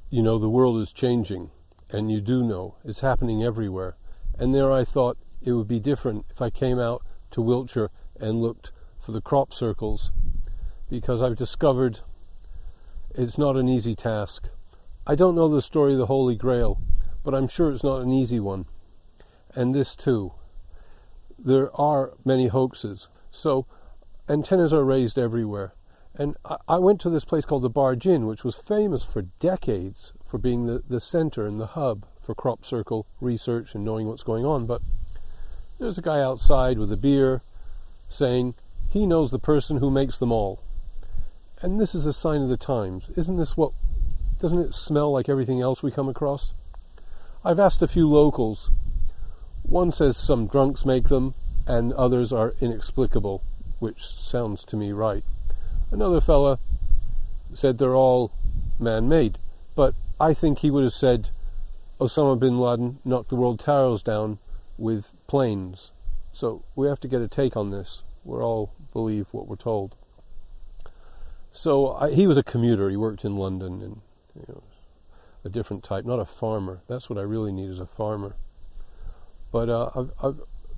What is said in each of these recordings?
you know, the world is changing, and you do know it's happening everywhere. And there I thought it would be different if I came out to Wiltshire and looked for the crop circles, because I've discovered it's not an easy task. I don't know the story of the Holy Grail, but I'm sure it's not an easy one. And this too. There are many hoaxes. So antennas are raised everywhere. And I went to this place called the Barge Inn, which was famous for decades for being the center and the hub for crop circle research and knowing what's going on. But there's a guy outside with a beer saying he knows the person who makes them all. And this is a sign of the times. Doesn't it smell like everything else we come across? I've asked a few locals. One says some drunks make them and others are inexplicable, which sounds to me right. Another fella said they're all man-made, but I think he would have said Osama bin Laden knocked the World Towers down with planes. So we have to get a take on this. We all believe what we're told. So he was a commuter. He worked in London, and a different type, not a farmer. That's what I really need, is a farmer. But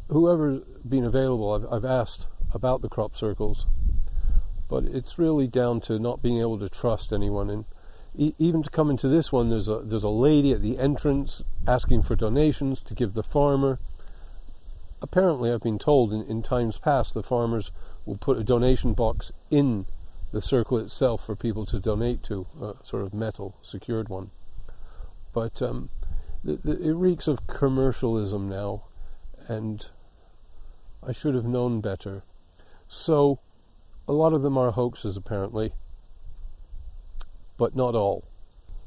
whoever's been available, I've asked about the crop circles. But it's really down to not being able to trust anyone. And even to come into this one, there's a lady at the entrance asking for donations to give the farmer. Apparently, I've been told in times past, the farmers will put a donation box in the circle itself for people to donate to, a sort of metal secured one. But it reeks of commercialism now, and I should have known better. So a lot of them are hoaxes, apparently, but not all.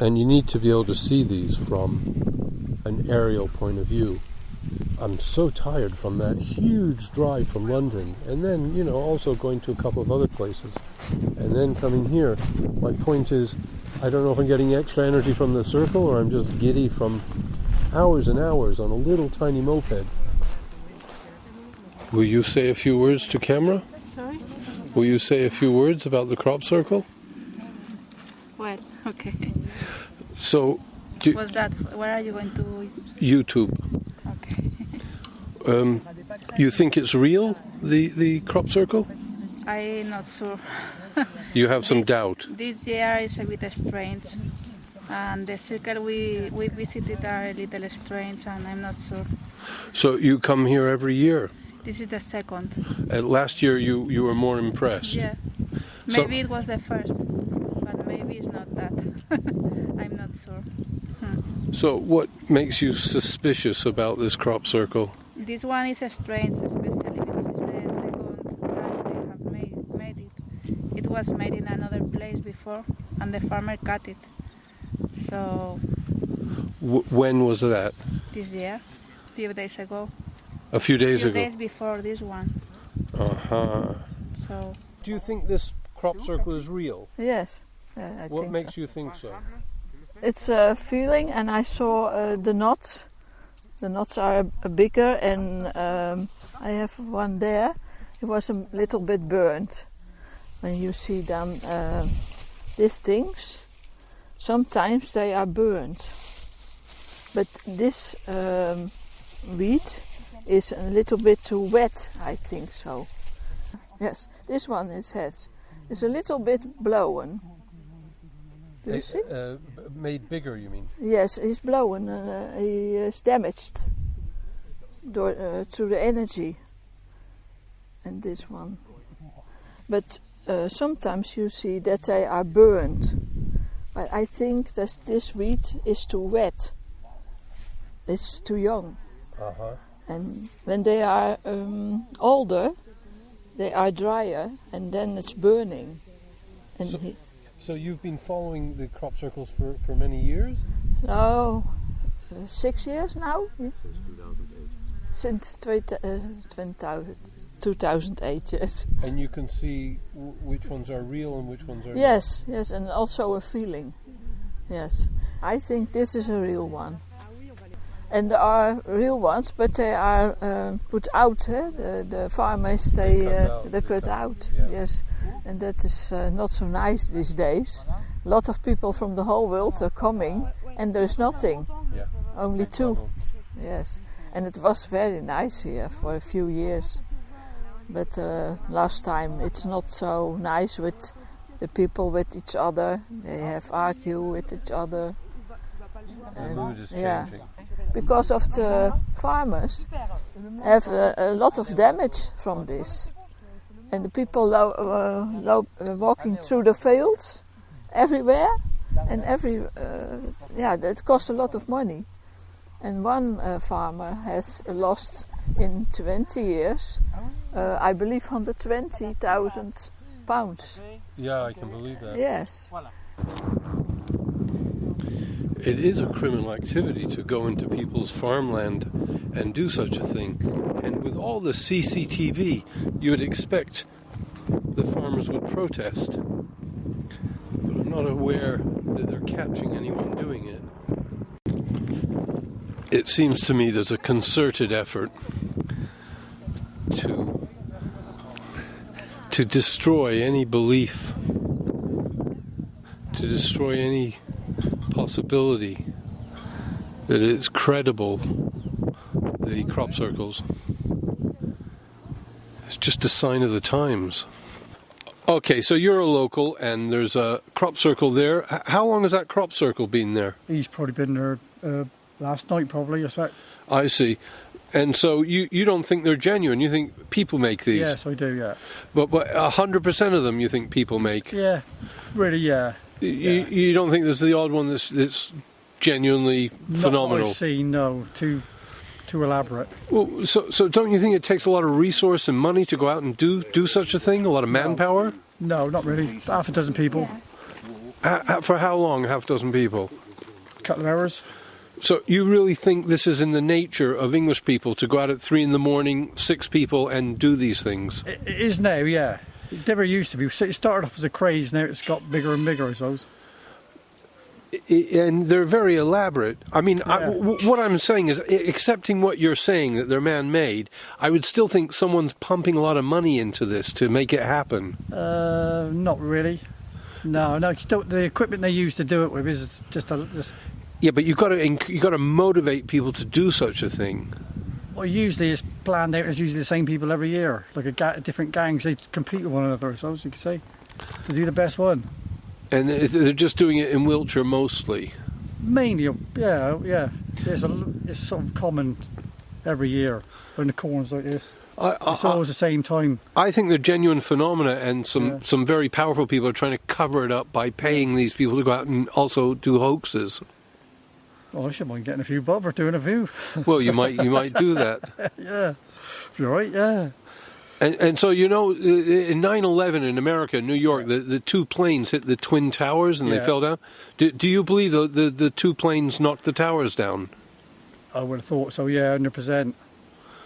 And you need to be able to see these from an aerial point of view. I'm so tired from that huge drive from London, and then, also going to a couple of other places, and then coming here. My point is, I don't know if I'm getting extra energy from the circle, or I'm just giddy from hours and hours on a little tiny moped. Will you say a few words to camera? Sorry? Will you say a few words about the crop circle? Well, okay. So, What's that? Where are you going to? YouTube. Okay. You think it's real, the crop circle? I'm not sure. You have some doubt. This year is a bit strange, and the circle we visited are a little strange, and I'm not sure. So you come here every year? This is the second. Last year you were more impressed. Yeah. Maybe it was the first, but maybe it's not that. I'm not sure. So what makes you suspicious about this crop circle? This one is strange, especially because it's the second time they have made it. It was made in another place before, and the farmer cut it. So... when was that? This year, a few days ago. A few days ago? A few days before this one. Uh-huh. So... Do you think this crop circle is real? Yes, I think so. What makes you think so? It's a feeling, and I saw the knots. The knots are bigger, and I have one there. It was a little bit burnt. When you see them, these things, sometimes they are burnt. But this wheat is a little bit too wet, I think so. Yes, this one is a little bit blown. Do you see? Made bigger, you mean? Yes, he's blown. He is damaged through the energy. And this one. But sometimes you see that they are burned. But I think that this wheat is too wet. It's too young. Uh-huh. And when they are older, they are drier, and then it's burning. And so you've been following the crop circles for many years? So, 6 years now? Yeah. Since 2008, yes. And you can see which ones are real and which ones are Yes, and also a feeling. Yes. I think this is a real one. And there are real ones, but they are put out. The farmers, they cut out. Yeah. Yes. And that is not so nice these days. a lot of people from the whole world are coming, and there's nothing. Yeah. Only two. Problem. Yes, and it was very nice here for a few years. But last time it's not so nice with the people with each other. They have argue with each other. The mood is yeah. changing. Because of the farmers have a lot of damage from this. And the people walking through the fields everywhere, and that costs a lot of money. And one farmer has lost in 20 years, I believe, £120,000. Yeah, I can believe that. Yes. It is a criminal activity to go into people's farmland and do such a thing. And with all the CCTV, you would expect the farmers would protest. But I'm not aware that they're catching anyone doing it. It seems to me there's a concerted effort to destroy any belief, to destroy any possibility that it's credible, the crop circles. It's just a sign of the times. Okay, so you're a local and there's a crop circle there. How long has that crop circle been there? He's probably been there last night, probably, I expect. I see. And so you don't think they're genuine? You think people make these? Yes, I do, yeah. But 100% of them you think people make? Yeah, really, yeah. You don't think there's the odd one that's genuinely phenomenal? Not what I've seen, no. Too elaborate. Well, so don't you think it takes a lot of resource and money to go out and do such a thing? A lot of manpower? No, not really. Half a dozen people. For how long, half a dozen people? A couple of hours. So you really think this is in the nature of English people to go out at 3 a.m, 6 people, and do these things? It is now, yeah. It never used to be. It started off as a craze, now it's got bigger and bigger, I suppose. And they're very elaborate. I mean, Yeah. what I'm saying is, accepting what you're saying, that they're man-made, I would still think someone's pumping a lot of money into this to make it happen. Not really. No. The equipment they use to do it with is just. Yeah, but you've got to motivate people to do such a thing. Well, usually it's planned out. It's usually the same people every year, like different gangs. They compete with one another, I suppose you could say, to do the best one. And they're just doing it in Wiltshire mostly. Mainly, yeah. It's sort of common every year in the corners like this. It's always the same time. I think they're genuine phenomena, and some very powerful people are trying to cover it up by paying these people to go out and also do hoaxes. Well, I shouldn't mind getting a few bob or doing a few. Well, you might do that. Yeah, if you're right, yeah. And so, in 9/11 in America, New York, the two planes hit the Twin Towers and they fell down. Do you believe the two planes knocked the towers down? I would have thought so, yeah, 100%.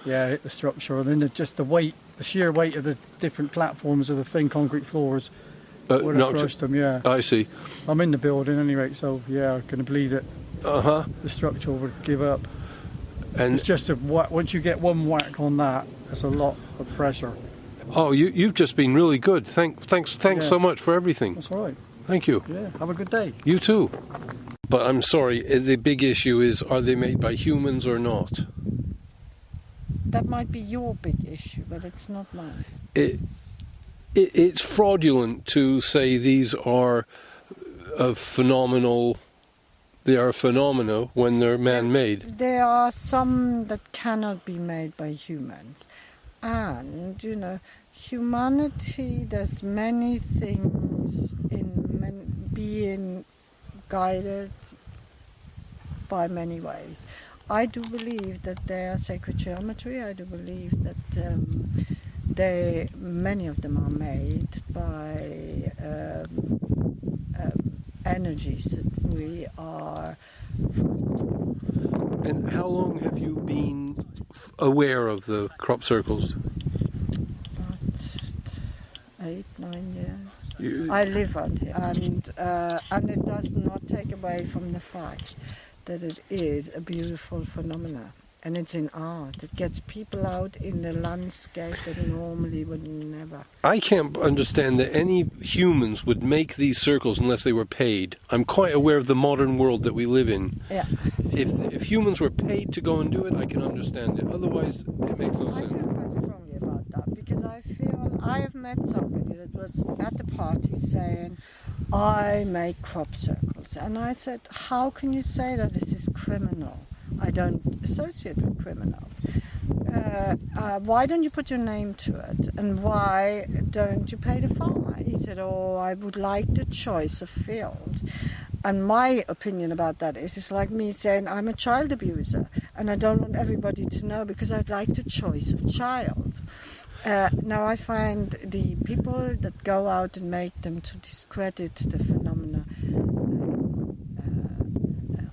Yeah, hit the structure, and then just the sheer weight of the different platforms of the thin concrete floors would have crushed them, yeah. I see. I'm in the building anyway, so yeah, I can believe it. Uh-huh. The structure would give up. And it's just once you get one whack on that, it's a lot of pressure. Oh, you've just been really good. Thanks so much for everything. That's all right. Thank you. Yeah, have a good day. You too. But I'm sorry, the big issue is, are they made by humans or not? That might be your big issue, but it's not mine. It's fraudulent to say these are phenomenal. They are phenomena when they're man-made. There are some that cannot be made by humans. And, humanity does many things in being guided by many ways. I do believe that they are sacred geometry. I do believe that many of them are made by energies that we are from. And how long have you been aware of the crop circles? About 8-9 years. I live on here, and it does not take away from the fact that it is a beautiful phenomenon. And it's in art. It gets people out in the landscape that normally would never. I can't understand that any humans would make these circles unless they were paid. I'm quite aware of the modern world that we live in. Yeah. If humans were paid to go and do it, I can understand it. Otherwise, it makes no I sense. feel quite strongly about that because I feel I have met somebody that was at the party saying, I make crop circles. And I said, how can you say that this is criminal? I don't associate with criminals. Why don't you put your name to it? And why don't you pay the farmer? He said, oh, I would like the choice of field. And my opinion about that is, it's like me saying I'm a child abuser and I don't want everybody to know because I'd like the choice of child. Now I find the people that go out and make them to discredit the phenomena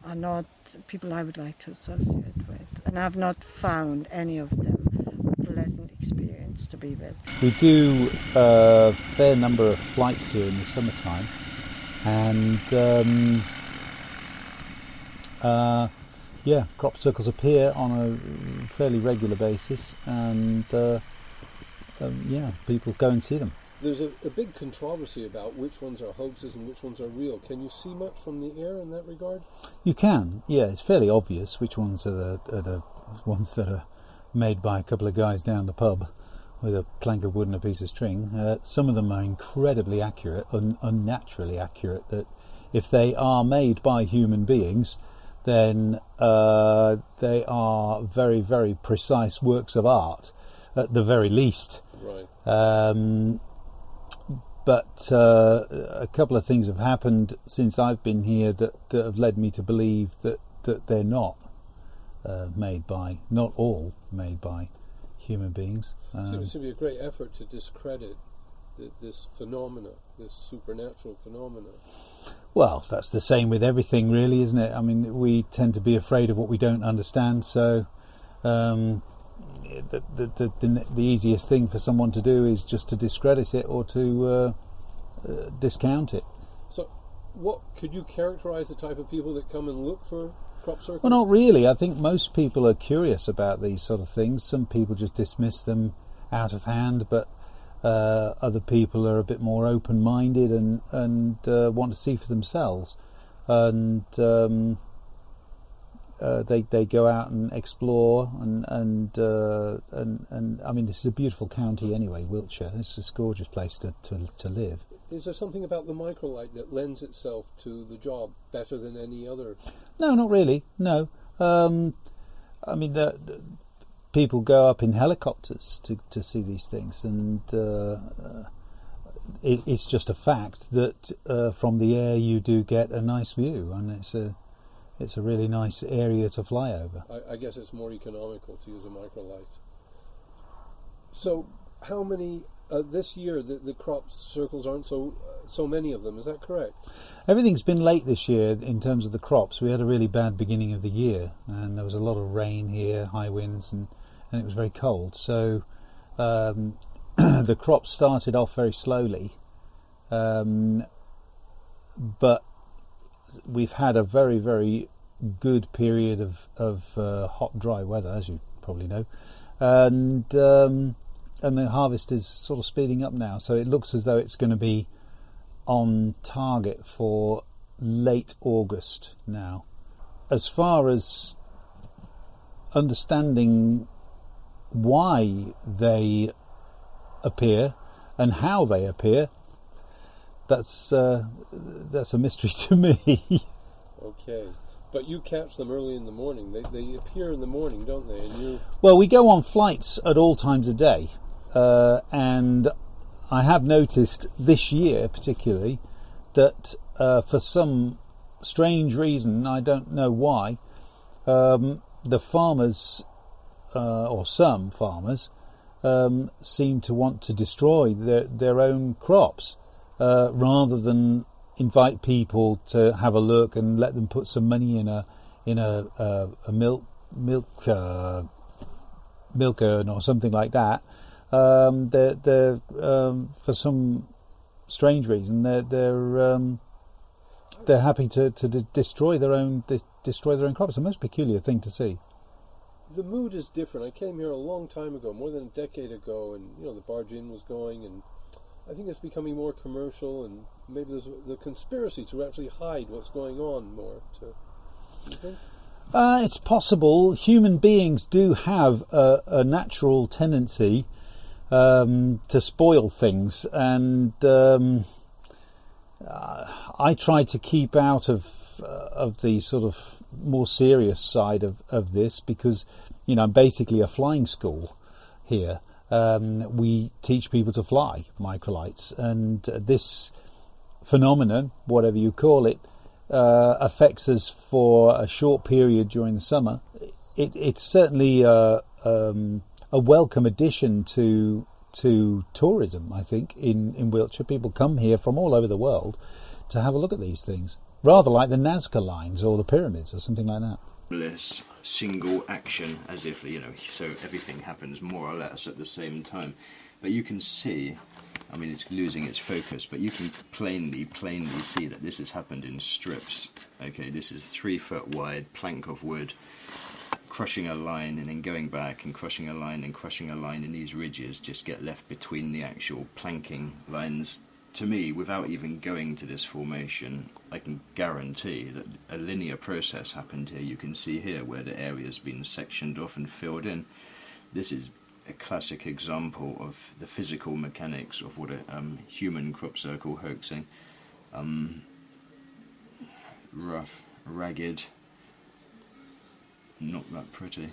are not people I would like to associate with, and I've not found any of them a pleasant experience to be with. We do a fair number of flights here in the summertime, and crop circles appear on a fairly regular basis, and people go and see them. There's a big controversy about which ones are hoaxes and which ones are real. Can you see much from the air in that regard? You can, yeah. It's fairly obvious which ones are the ones that are made by a couple of guys down the pub with a plank of wood and a piece of string. Some of them are incredibly accurate, unnaturally accurate, that if they are made by human beings, then they are very, very precise works of art, at the very least. Right. But a couple of things have happened since I've been here that have led me to believe that they're not not all made by human beings. Seems to be a great effort to discredit this phenomena, this supernatural phenomena. Well, that's the same with everything, really, isn't it? I mean, we tend to be afraid of what we don't understand, so the easiest thing for someone to do is just to discredit it or to discount it. So, what could you characterise the type of people that come and look for crop circles? Well, not really. I think most people are curious about these sort of things. Some people just dismiss them out of hand, but other people are a bit more open-minded and want to see for themselves, and they go out and explore and I mean, this is a beautiful county anyway, Wiltshire. It's a gorgeous place to live. Is there something about the microlight that lends itself to the job better than any other? No, not really. No. I mean, people go up in helicopters to see these things, and it's just a fact that from the air you do get a nice view, and it's a really nice area to fly over. I guess it's more economical to use a microlight. So, how many this year? The crop circles aren't so many of them. Is that correct? Everything's been late this year in terms of the crops. We had a really bad beginning of the year, and there was a lot of rain here, high winds, and it was very cold. So the crops started off very slowly, but we've had a very, very good period of hot, dry weather, as you probably know, and the harvest is sort of speeding up now. So it looks as though it's going to be on target for late August now. As far as understanding why they appear and how they appear, that's a mystery to me. Okay, but you catch them early in the morning. They appear in the morning, don't they? And well, we go on flights at all times of day, and I have noticed this year particularly that for some strange reason, I don't know why, the farmers, or some farmers, seem to want to destroy their own crops rather than invite people to have a look and let them put some money in a milk urn or something like that. They're for some strange reason they're happy to destroy their own crops. It's a most peculiar thing to see. the mood is different. I came here a long time ago, more than a decade ago, and the Barge Inn was going, and I think it's becoming more commercial, and maybe there's the conspiracy to actually hide what's going on more. Do you think? It's possible. Human beings do have a natural tendency to spoil things, and I try to keep out of the sort of more serious side of this, because I'm basically a flying school here. We teach people to fly microlights, and this phenomenon, whatever you call it, affects us for a short period during the summer. It's certainly a welcome addition to tourism, I think, in Wiltshire. People come here from all over the world to have a look at these things, rather like the Nazca lines or the pyramids or something like that. Less single action, as if, so everything happens more or less at the same time. But you can see, it's losing its focus, but you can plainly see that this has happened in strips. Okay, this is 3 foot wide plank of wood, crushing a line and then going back and crushing a line and crushing a line, and these ridges just get left between the actual planking lines. To me, without even going to this formation, I can guarantee that a linear process happened here. You can see here where the area's been sectioned off and filled in. This is a classic example of the physical mechanics of what a human crop circle hoaxing. Rough, ragged, not that pretty.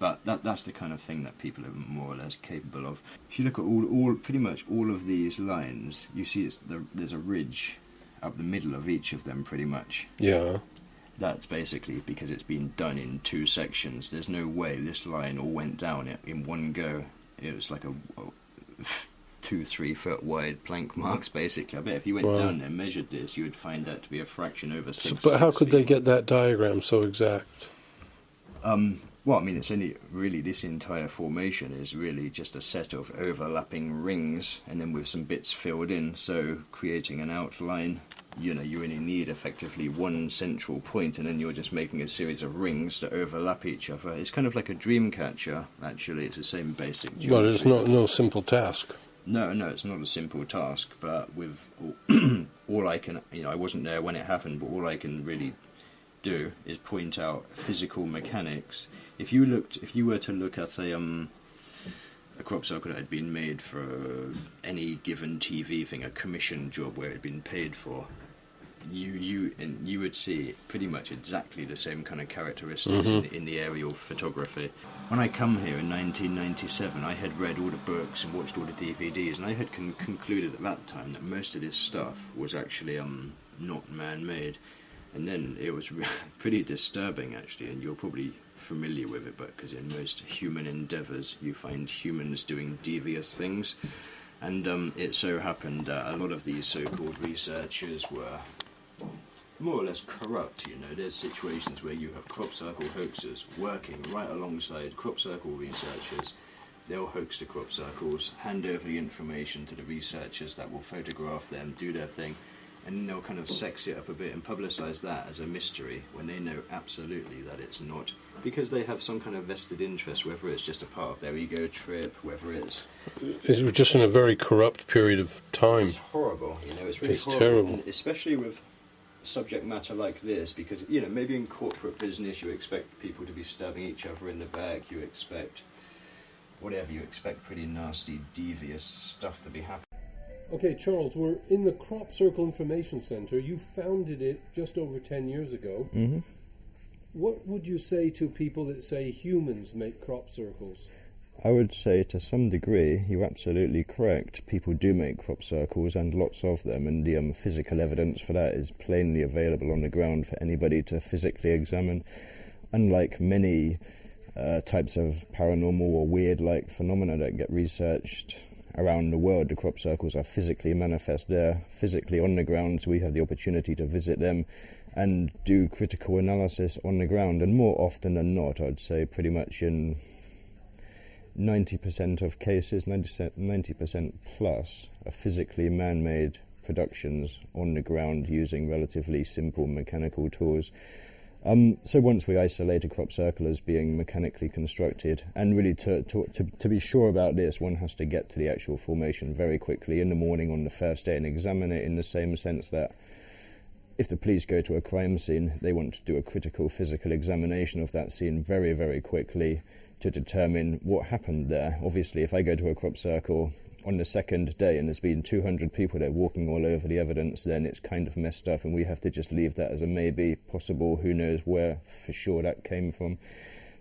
But that's the kind of thing that people are more or less capable of. If you look at pretty much all of these lines, you see there's a ridge up the middle of each of them, pretty much. Yeah. That's basically because it's been done in 2 sections. There's no way this line all went down in one go. It was like a 2-3 foot wide plank marks, basically. I bet if you went down there and measured this, you would find that to be a fraction over 6. But how could they get that diagram so exact? Well, it's only really, this entire formation is really just a set of overlapping rings, and then with some bits filled in, so creating an outline. You only need effectively one central point, and then you're just making a series of rings that overlap each other. It's kind of like a dream catcher, actually. It's the same basic geometry. Well, it's no simple task. No, it's not a simple task, but with all I can, I wasn't there when it happened, but all I can really do is point out physical mechanics. If you were to look at a crop circle that had been made for any given TV thing, a commission job where it had been paid for, you would see pretty much exactly the same kind of characteristics in the aerial photography. When I come here in 1997, I had read all the books and watched all the DVDs, and I had concluded at that time that most of this stuff was actually not man-made. And then it was pretty disturbing, actually, and you're probably familiar with it, but because in most human endeavours you find humans doing devious things, and it so happened that a lot of these so-called researchers were more or less corrupt. There's situations where you have crop circle hoaxers working right alongside crop circle researchers. They'll hoax the crop circles, hand over the information to the researchers that will photograph them, do their thing, and then they'll kind of sex it up a bit and publicise that as a mystery when they know absolutely that it's not, because they have some kind of vested interest, whether it's just a part of their ego trip, whether it's just in a very corrupt period of time. It's horrible, it's really horrible. Terrible. And especially with subject matter like this, because maybe in corporate business you expect people to be stabbing each other in the back, you expect pretty nasty, devious stuff to be happening. Okay, Charles, we're in the Crop Circle Information Centre. You founded it just over 10 years ago. Mm-hmm. What would you say to people that say humans make crop circles? I would say to some degree you're absolutely correct. People do make crop circles, and lots of them, and the physical evidence for that is plainly available on the ground for anybody to physically examine. Unlike many types of paranormal or weird-like phenomena that get researched around the world, the crop circles are physically manifest there, physically on the ground, so we have the opportunity to visit them and do critical analysis on the ground. And more often than not, I'd say pretty much in 90% of cases, 90% plus, are physically man-made productions on the ground using relatively simple mechanical tools. So once we isolate a crop circle as being mechanically constructed, and really to be sure about this, one has to get to the actual formation very quickly in the morning on the first day and examine it, in the same sense that if the police go to a crime scene, they want to do a critical physical examination of that scene very, very quickly to determine what happened there. Obviously, if I go to a crop circle on the second day and there's been 200 people there walking all over the evidence, then it's kind of messed up, and we have to just leave that as a maybe, possible, who knows where for sure that came from.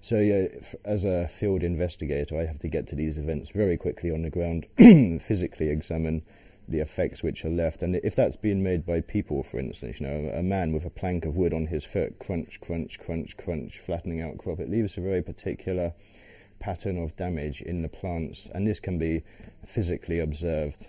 So yeah, as a field investigator, I have to get to these events very quickly on the ground, physically examine the effects which are left. And if that's being made by people, for instance, a man with a plank of wood on his foot, crunch, crunch, crunch, crunch, flattening out crop, it leaves a very particular pattern of damage in the plants, and this can be physically observed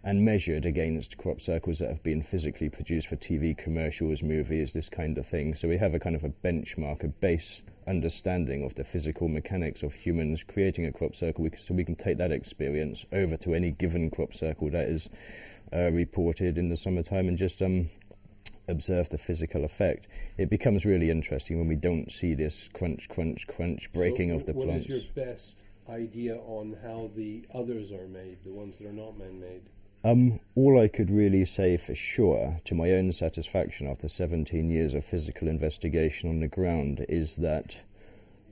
and measured against crop circles that have been physically produced for TV commercials, movies, this kind of thing. So we have a kind of a benchmark, a base understanding of the physical mechanics of humans creating a crop circle, so we can take that experience over to any given crop circle that is reported in the summertime and just observe the physical effect. It becomes really interesting when we don't see this crunch, crunch, crunch breaking of the plants. What is your best idea on how the others are made, the ones that are not man-made? All I could really say for sure, to my own satisfaction after 17 years of physical investigation on the ground, is that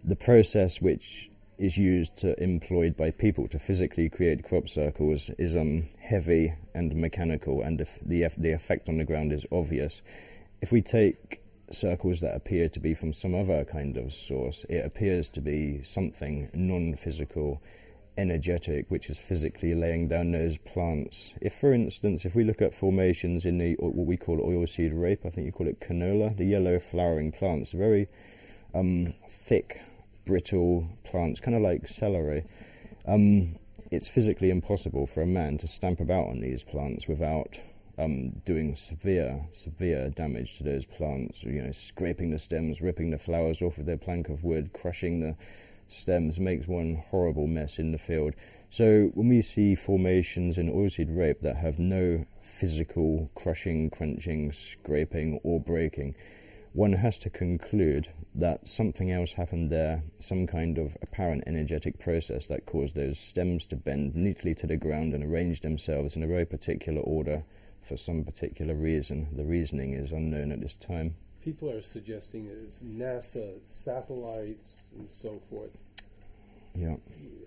the process which is employed by people to physically create crop circles is heavy and mechanical, and the effect on the ground is obvious. If we take circles that appear to be from some other kind of source, it appears to be something non-physical, energetic, which is physically laying down those plants. If, for instance, if we look at formations in the what we call oilseed rape, I think you call it canola, the yellow flowering plants, very thick, brittle plants, kind of like celery. It's physically impossible for a man to stamp about on these plants without doing severe damage to those plants, scraping the stems, ripping the flowers off with their plank of wood, crushing the stems, makes one horrible mess in the field. So when we see formations in oilseed rape that have no physical crushing, crunching, scraping or breaking, one has to conclude that something else happened there, some kind of apparent energetic process that caused those stems to bend neatly to the ground and arrange themselves in a very particular order for some particular reason. The reasoning is unknown at this time. People are suggesting it's NASA, satellites, and so forth. Yeah.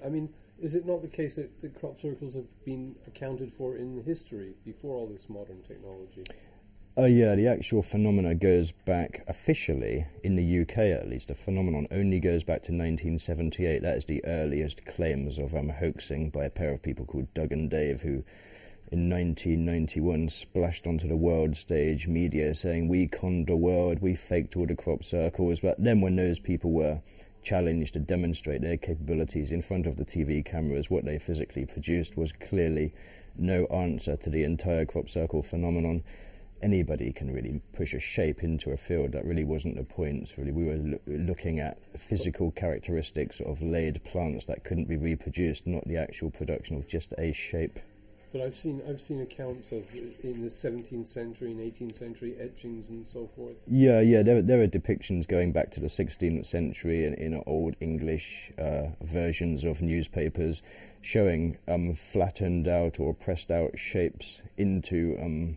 I mean, is it not the case that the crop circles have been accounted for in history before all this modern technology? Yeah, the actual phenomena goes back officially, in the UK at least, the phenomenon only goes back to 1978. That is the earliest claims of hoaxing by a pair of people called Doug and Dave, who in 1991 splashed onto the world stage media saying, we conned the world, we faked all the crop circles. But then when those people were challenged to demonstrate their capabilities in front of the TV cameras, what they physically produced was clearly no answer to the entire crop circle phenomenon. Anybody can really push a shape into a field. That really wasn't the point. Really, we were looking at physical characteristics of laid plants that couldn't be reproduced, not the actual production of just a shape. But I've seen accounts of in the 17th century and 18th century etchings and so forth. Yeah. There are depictions going back to the 16th century in old English versions of newspapers showing flattened out or pressed out shapes into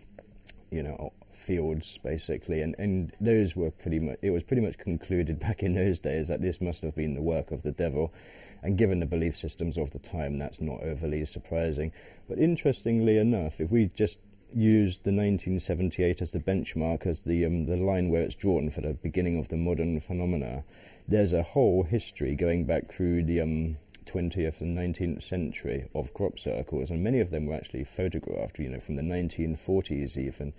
fields, basically, and those were it was pretty much concluded back in those days that this must have been the work of the devil. And given the belief systems of the time, that's not overly surprising. But interestingly enough, if we just use the 1978 as the benchmark, as the line where it's drawn for the beginning of the modern phenomena, there's a whole history going back through the 20th and 19th century of crop circles, and many of them were actually photographed, from the 1940s even.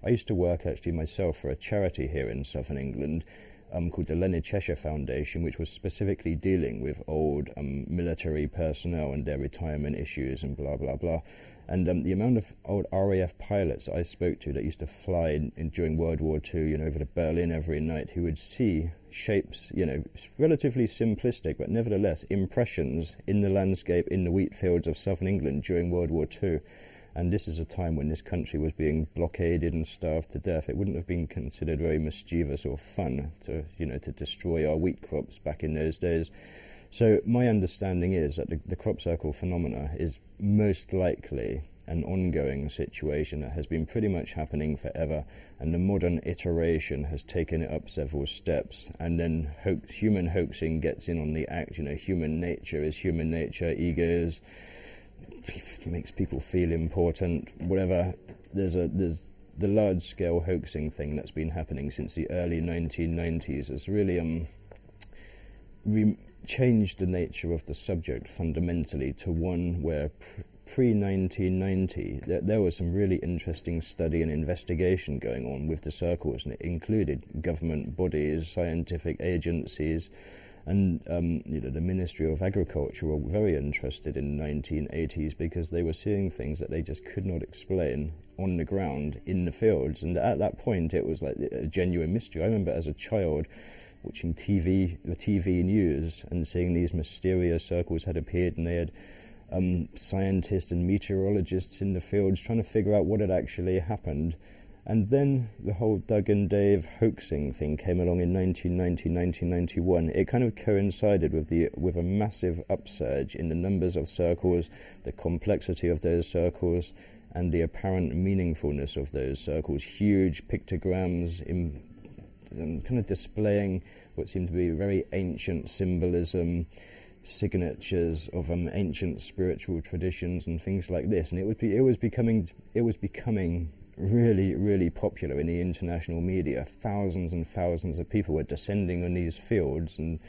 I used to work actually myself for a charity here in southern England, called the Leonard Cheshire Foundation, which was specifically dealing with old military personnel and their retirement issues and blah, blah, blah. And the amount of old RAF pilots I spoke to that used to fly during World War II, over to Berlin every night, who would see shapes, relatively simplistic, but nevertheless impressions in the landscape, in the wheat fields of southern England during World War II. And this is a time when this country was being blockaded and starved to death. It wouldn't have been considered very mischievous or fun to, to destroy our wheat crops back in those days. So my understanding is that the crop circle phenomena is most likely an ongoing situation that has been pretty much happening forever, and the modern iteration has taken it up several steps, and then human hoaxing gets in on the act. Human nature is human nature, egos, makes people feel important, whatever. There's the large-scale hoaxing thing that's been happening since the early 1990s has really changed the nature of the subject fundamentally to one where pre-1990 there was some really interesting study and investigation going on with the circles, and it included government bodies, scientific agencies, and the Ministry of Agriculture were very interested in the 1980s because they were seeing things that they just could not explain on the ground in the fields. And at that point it was like a genuine mystery. I remember as a child watching the TV news and seeing these mysterious circles had appeared, and they had scientists and meteorologists in the fields trying to figure out what had actually happened. And then the whole Doug and Dave hoaxing thing came along in 1990, 1991. It kind of coincided with a massive upsurge in the numbers of circles, the complexity of those circles, and the apparent meaningfulness of those circles. Huge pictograms kind of displaying what seemed to be very ancient symbolism, signatures of ancient spiritual traditions and things like this, and it was becoming really, really popular in the international media. Thousands and thousands of people were descending on these fields and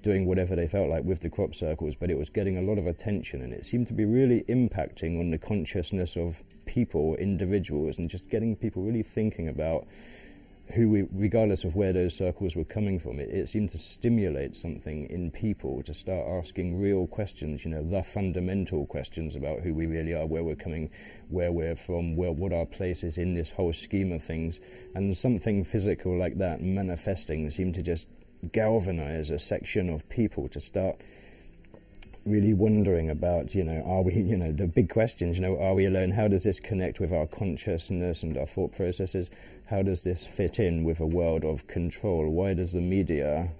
doing whatever they felt like with the crop circles, but it was getting a lot of attention, and it seemed to be really impacting on the consciousness of people, individuals, and just getting people really thinking about regardless of where those circles were coming from. It seemed to stimulate something in people to start asking real questions, the fundamental questions about who we really are, where we're coming, where we're from, what our place is in this whole scheme of things. And something physical like that manifesting seemed to just galvanize a section of people to start really wondering about, are we, the big questions, are we alone? How does this connect with our consciousness and our thought processes? How does this fit in with a world of control? Why does the media,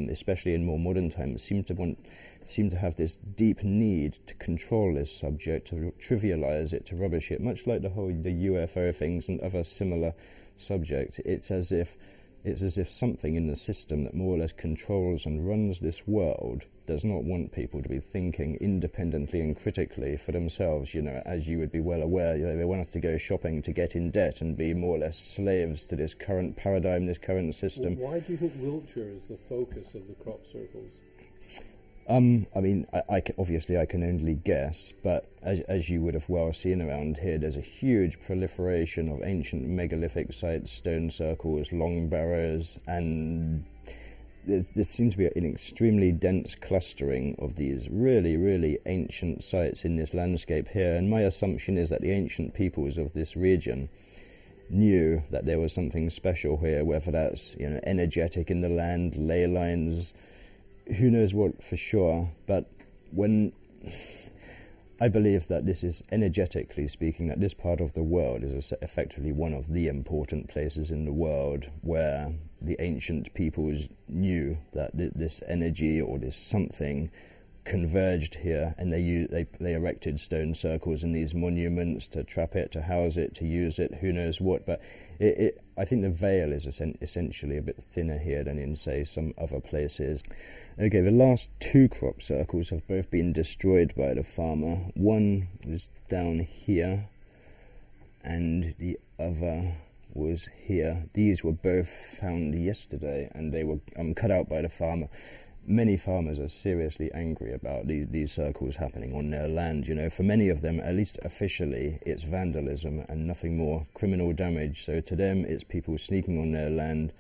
especially in more modern times, seem to have this deep need to control this subject, to trivialize it, to rubbish it, much like the UFO things and other similar subjects? It's as if something in the system that more or less controls and runs this world does not want people to be thinking independently and critically for themselves. As you would be well aware, they want us to go shopping to get in debt and be more or less slaves to this current paradigm, this current system. Well, why do you think Wiltshire is the focus of the crop circles? Obviously I can only guess, but as you would have well seen around here, there's a huge proliferation of ancient megalithic sites, stone circles, long barrows, and there seems to be an extremely dense clustering of these really, really ancient sites in this landscape here. And my assumption is that the ancient peoples of this region knew that there was something special here, whether that's energetic in the land, ley lines, who knows what for sure. But when I believe that this is, energetically speaking, that this part of the world is effectively one of the important places in the world where the ancient peoples knew that this energy or this something converged here, and they erected stone circles and these monuments to trap it, to house it, to use it, who knows what. But I think the veil is essentially a bit thinner here than in, say, some other places. Okay, the last two crop circles have both been destroyed by the farmer. One was down here and the other was here. These were both found yesterday and they were cut out by the farmer. Many farmers are seriously angry about these circles happening on their land. For many of them, at least officially, it's vandalism and nothing more, criminal damage. So to them, it's people sneaking on their land,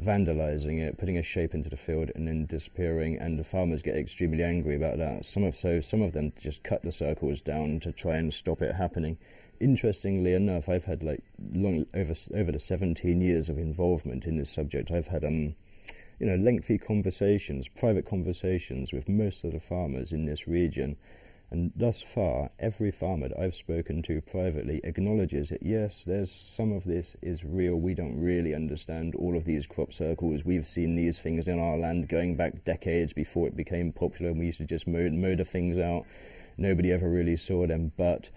vandalising it, putting a shape into the field and then disappearing, and the farmers get extremely angry about that. Some of them just cut the circles down to try and stop it happening. Interestingly enough, I've had over the 17 years of involvement in this subject, I've had lengthy conversations, private conversations with most of the farmers in this region, And thus far, every farmer that I've spoken to privately acknowledges that, yes, there's some of this is real. We don't really understand all of these crop circles. We've seen these things in our land going back decades before it became popular, and we used to just mow the things out. Nobody ever really saw them, but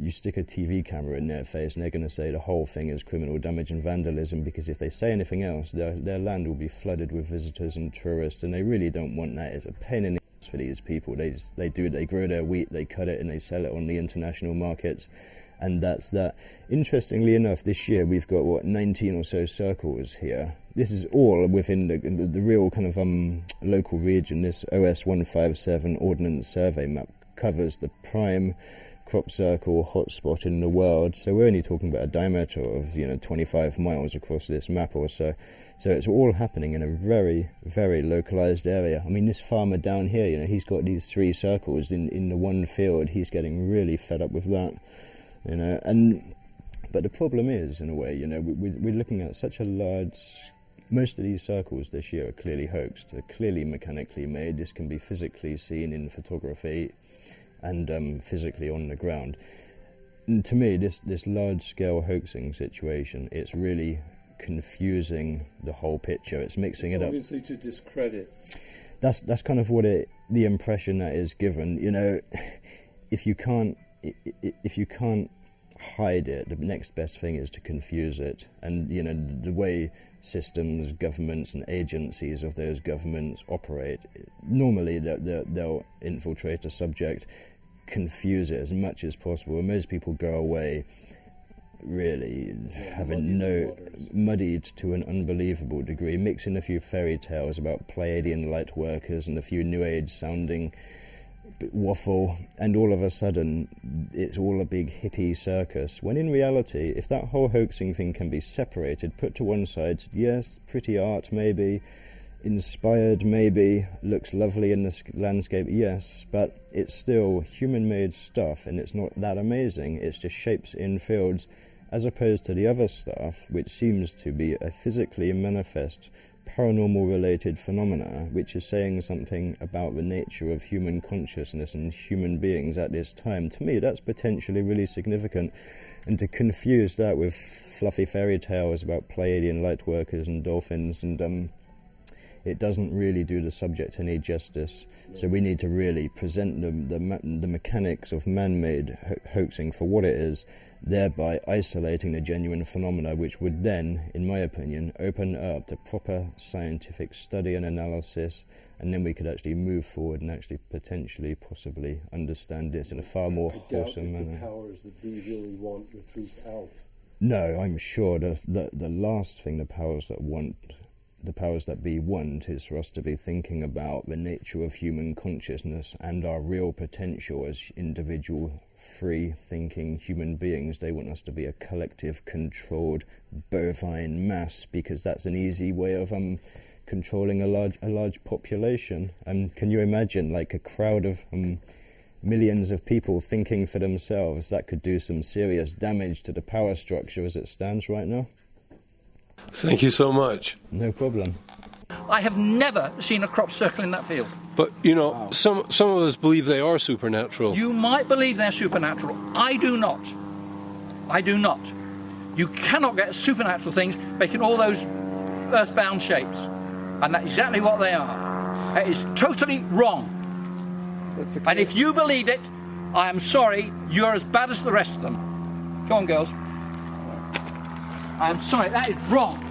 you stick a TV camera in their face and they're going to say the whole thing is criminal damage and vandalism, because if they say anything else, their land will be flooded with visitors and tourists, and they really don't want that. It's a pain in the ass for these people. They grow their wheat, they cut it and they sell it on the international markets, and that's that. Interestingly enough, this year we've got 19 or so circles here. This is all within the real kind of local region. This OS 157 Ordnance Survey map covers the prime crop circle hotspot in the world, so we're only talking about a diameter of 25 miles across this map or so. So it's all happening in a very, very localized area. I mean, this farmer down here, he's got these 3 circles in the one field. He's getting really fed up with that, but the problem is, in a way, we're looking at such a large. Most of these circles this year are clearly hoaxed. They're clearly mechanically made. This can be physically seen in photography and physically on the ground. And to me, this large-scale hoaxing situation, it's really confusing the whole picture. It's mixing it up. Obviously to discredit. That's kind of what the impression that is given. If you can't hide it, the next best thing is to confuse it. And the way systems, governments and agencies of those governments operate, normally they'll infiltrate a subject, confuse it as much as possible, and most people go away really having muddied to an unbelievable degree, mixing a few fairy tales about Pleiadian light workers and a few New Age sounding waffle, and all of a sudden it's all a big hippie circus, when in reality, if that whole hoaxing thing can be separated, put to one side, yes, pretty art maybe, inspired maybe, looks lovely in the landscape, yes, but it's still human-made stuff, and it's not that amazing. It's just shapes in fields, as opposed to the other stuff, which seems to be a physically manifest paranormal related phenomena, which is saying something about the nature of human consciousness and human beings at this time. To me, that's potentially really significant, and to confuse that with fluffy fairy tales about Pleiadian light workers and dolphins, and it doesn't really do the subject any justice. So we need to really present the mechanics of man-made hoaxing for what it is, thereby isolating the genuine phenomena, which would then, in my opinion, open up to proper scientific study and analysis, and then we could actually move forward and actually potentially, possibly understand this in a far more wholesome manner. The powers that be really want the truth out. No, I'm sure the last thing the powers that be want is for us to be thinking about the nature of human consciousness and our real potential as individual free-thinking human beings. They want us to be a collective, controlled, bovine mass, because that's an easy way of controlling a large population. And can you imagine, like, a crowd of millions of people thinking for themselves? That could do some serious damage to the power structure as it stands right now. Thank you so much. No problem. I have never seen a crop circle in that field. But, some of us believe they are supernatural. You might believe they're supernatural. I do not. I do not. You cannot get supernatural things making all those earthbound shapes. And that's exactly what they are. It is totally wrong. And if you believe it, I am sorry, you're as bad as the rest of them. Go on, girls. I am sorry, that is wrong.